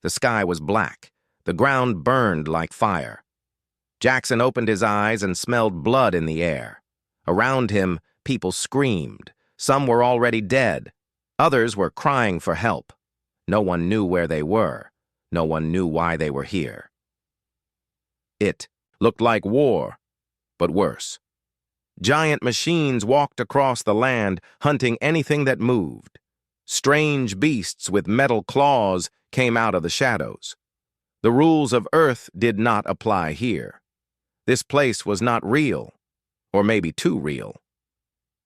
The sky was black. The ground burned like fire. Jackson opened his eyes and smelled blood in the air. Around him, people screamed. Some were already dead. Others were crying for help. No one knew where they were. No one knew why they were here. It looked like war, but worse. Giant machines walked across the land, hunting anything that moved. Strange beasts with metal claws came out of the shadows. The rules of Earth did not apply here. This place was not real, or maybe too real.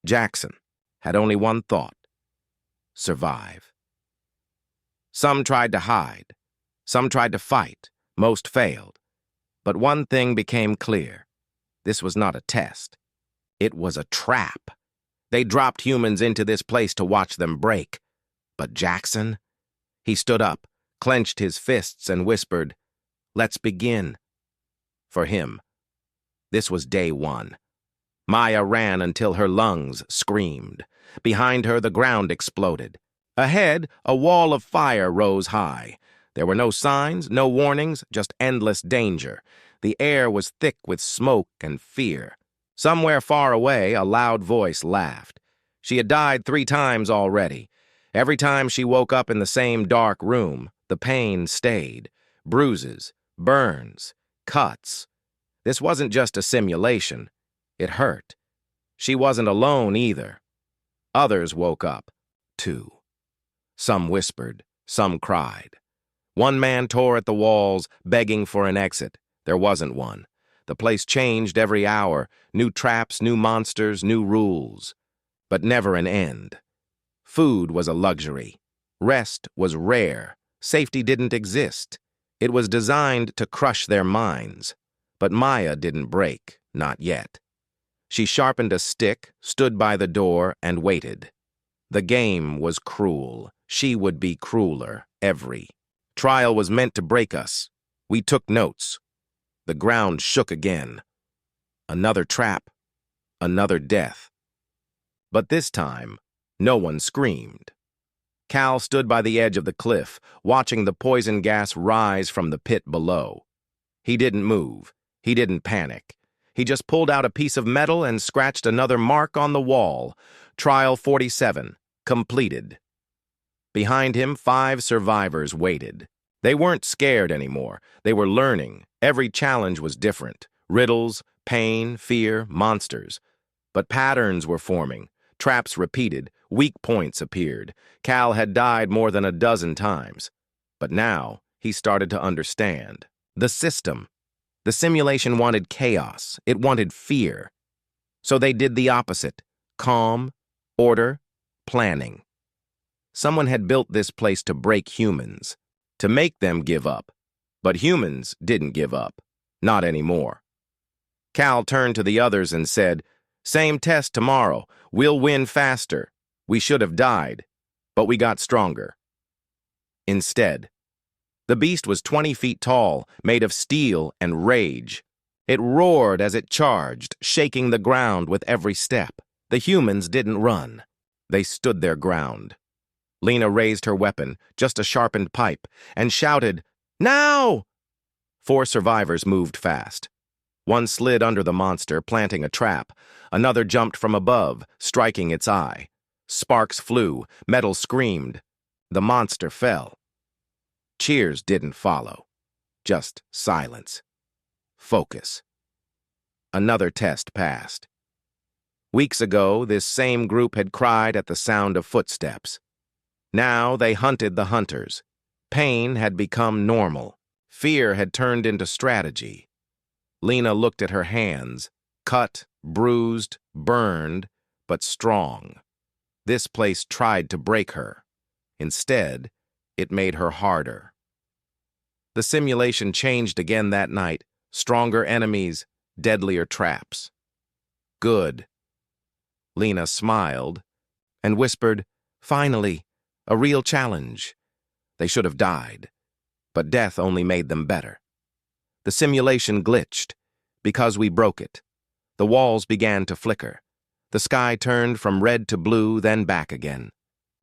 Jackson had only one thought: survive. Some tried to hide. Some tried to fight. Most failed. But one thing became clear. This was not a test. It was a trap. They dropped humans into this place to watch them break. But Jackson? He stood up, clenched his fists, and whispered, "Let's begin." For him, this was day one. Maya ran until her lungs screamed. Behind her, the ground exploded. Ahead, a wall of fire rose high. There were no signs, no warnings, just endless danger. The air was thick with smoke and fear. Somewhere far away, a loud voice laughed. She had died 3 times already. Every time she woke up in the same dark room, the pain stayed. Bruises, burns, cuts. This wasn't just a simulation. It hurt. She wasn't alone either. Others woke up, too. Some whispered, some cried. One man tore at the walls, begging for an exit. There wasn't one. The place changed every hour. New traps, new monsters, new rules. But never an end. Food was a luxury. Rest was rare. Safety didn't exist. It was designed to crush their minds. But Maya didn't break, not yet. She sharpened a stick, stood by the door, and waited. The game was cruel. She would be crueler, every trial was meant to break us. We took notes. The ground shook again. Another trap. Another death. But this time, no one screamed. Cal stood by the edge of the cliff, watching the poison gas rise from the pit below. He didn't move. He didn't panic. He just pulled out a piece of metal and scratched another mark on the wall. Trial 47, completed. Behind him, 5 survivors waited. They weren't scared anymore. They were learning. Every challenge was different. Riddles, pain, fear, monsters. But patterns were forming. Traps repeated. Weak points appeared. Cal had died more than a dozen times. But now, he started to understand. The system. The simulation wanted chaos. It wanted fear. So they did the opposite. Calm, order, planning. Someone had built this place to break humans, to make them give up. But humans didn't give up. Not anymore. Cal turned to the others and said, "Same test tomorrow. We'll win faster. We should have died, but we got stronger." Instead, the beast was 20 feet tall, made of steel and rage. It roared as it charged, shaking the ground with every step. The humans didn't run. They stood their ground. Lena raised her weapon, just a sharpened pipe, and shouted, "Now!" 4 survivors moved fast. One slid under the monster, planting a trap. Another jumped from above, striking its eye. Sparks flew, metal screamed. The monster fell. Cheers didn't follow. Just silence. Focus. Another test passed. Weeks ago, this same group had cried at the sound of footsteps. Now they hunted the hunters. Pain had become normal. Fear had turned into strategy. Lena looked at her hands, cut, bruised, burned, but strong. This place tried to break her. Instead, it made her harder. The simulation changed again that night. Stronger enemies, deadlier traps. Good. Lena smiled and whispered, "Finally, a real challenge." They should have died, but death only made them better. The simulation glitched because we broke it. The walls began to flicker. The sky turned from red to blue, then back again.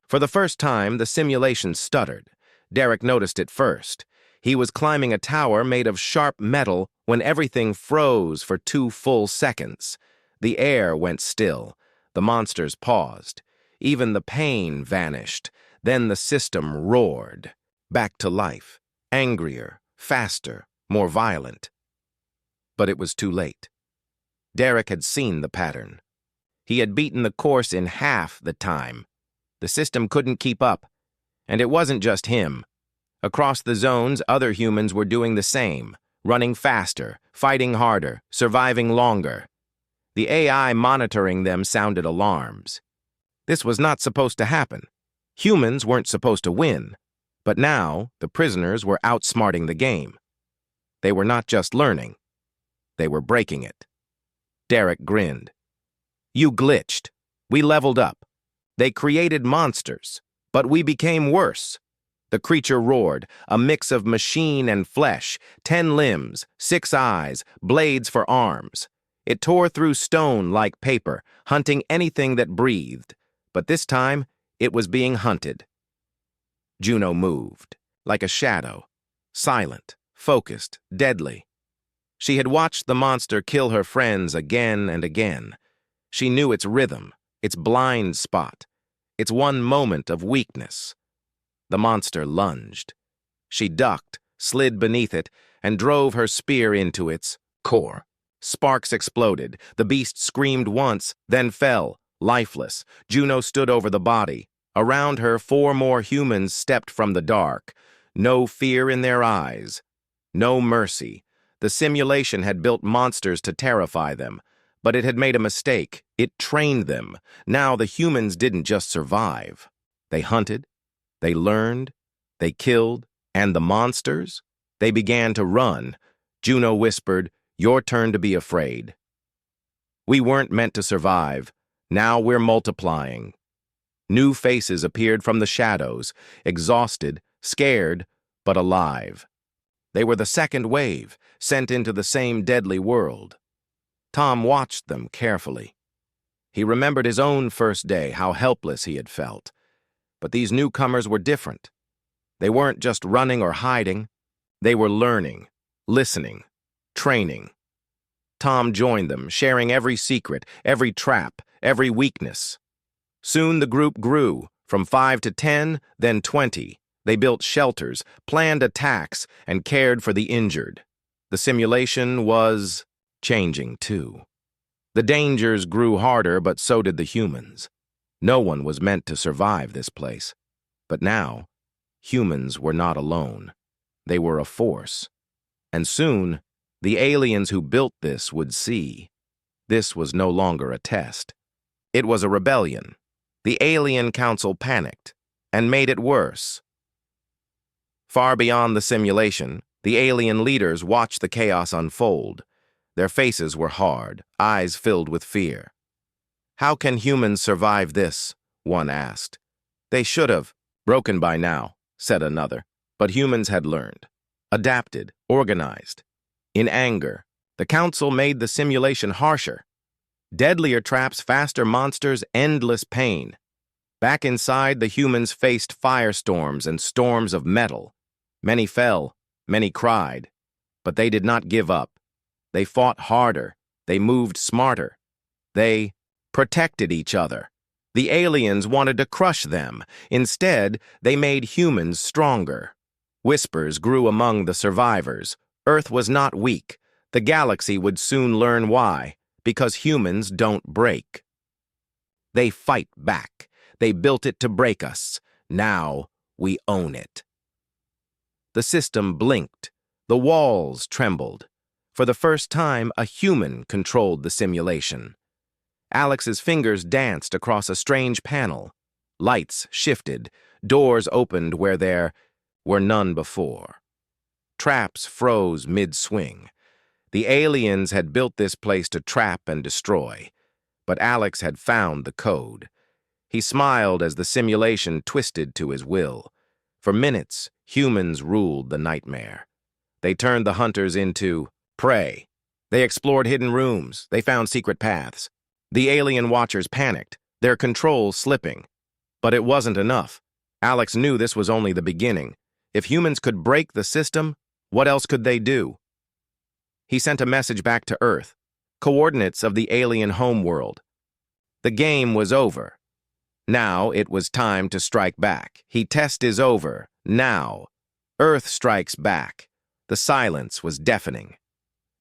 For the first time, the simulation stuttered. Derek noticed it first. He was climbing a tower made of sharp metal when everything froze for 2 full seconds. The air went still. The monsters paused. Even the pain vanished. Then the system roared. Back to life. Angrier, faster, more violent. But it was too late. Derek had seen the pattern. He had beaten the course in half the time. The system couldn't keep up. And it wasn't just him. Across the zones, other humans were doing the same, running faster, fighting harder, surviving longer. The AI monitoring them sounded alarms. This was not supposed to happen. Humans weren't supposed to win. But now, the prisoners were outsmarting the game. They were not just learning. They were breaking it. Derek grinned. You glitched. We leveled up. They created monsters, but we became worse. The creature roared, a mix of machine and flesh, 10 limbs, 6 eyes, blades for arms. It tore through stone like paper, hunting anything that breathed. But this time, it was being hunted. Juno moved, like a shadow, silent, focused, deadly. She had watched the monster kill her friends again and again. She knew its rhythm, its blind spot, its one moment of weakness. The monster lunged. She ducked, slid beneath it, and drove her spear into its core. Sparks exploded. The beast screamed once, then fell, lifeless. Juno stood over the body. Around her, 4 more humans stepped from the dark. No fear in their eyes. No mercy. The simulation had built monsters to terrify them. But it had made a mistake. It trained them. Now the humans didn't just survive. They hunted. They learned. They killed. And the monsters? They began to run. Juno whispered, "Your turn to be afraid." We weren't meant to survive. Now we're multiplying. New faces appeared from the shadows, exhausted, scared, but alive. They were the second wave, sent into the same deadly world. Tom watched them carefully. He remembered his own first day, how helpless he had felt. But these newcomers were different. They weren't just running or hiding. They were learning, listening, training. Tom joined them, sharing every secret, every trap, every weakness. Soon the group grew, from 5 to 10, then 20. They built shelters, planned attacks, and cared for the injured. The simulation was changing, too. The dangers grew harder, but so did the humans. No one was meant to survive this place. But now, humans were not alone. They were a force. And soon, the aliens who built this would see. This was no longer a test. It was a rebellion. The Alien Council panicked and made it worse. Far beyond the simulation, the alien leaders watched the chaos unfold. Their faces were hard, eyes filled with fear. "How can humans survive this?" one asked. "They should have. Broken by now," said another. But humans had learned, adapted, organized. In anger, the council made the simulation harsher. Deadlier traps, faster monsters, endless pain. Back inside, the humans faced firestorms and storms of metal. Many fell, many cried. But they did not give up. They fought harder. They moved smarter. They protected each other. The aliens wanted to crush them. Instead, they made humans stronger. Whispers grew among the survivors. Earth was not weak. The galaxy would soon learn why. Because humans don't break. They fight back. They built it to break us. Now we own it. The system blinked. The walls trembled. For the first time, a human controlled the simulation. Alex's fingers danced across a strange panel. Lights shifted. Doors opened where there were none before. Traps froze mid-swing. The aliens had built this place to trap and destroy, but Alex had found the code. He smiled as the simulation twisted to his will. For minutes, humans ruled the nightmare. They turned the hunters into prey. They explored hidden rooms. They found secret paths. The alien watchers panicked, their control slipping. But it wasn't enough. Alex knew this was only the beginning. If humans could break the system, what else could they do? He sent a message back to Earth, coordinates of the alien homeworld. The game was over. Now it was time to strike back. He test is over. Now. Earth strikes back. The silence was deafening.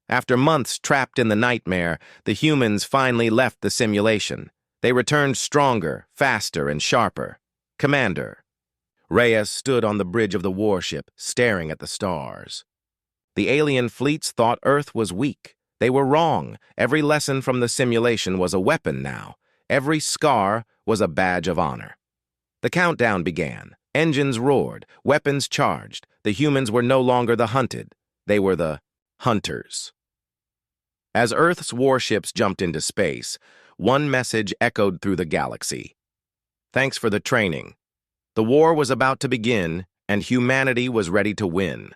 After months trapped in the nightmare, the humans finally left the simulation. They returned stronger, faster, and sharper. Commander. Reyes stood on the bridge of the warship, staring at the stars. The alien fleets thought Earth was weak. They were wrong. Every lesson from the simulation was a weapon now. Every scar was a badge of honor. The countdown began. Engines roared, weapons charged. The humans were no longer the hunted. They were the hunters. As Earth's warships jumped into space, one message echoed through the galaxy. Thanks for the training. The war was about to begin, and humanity was ready to win.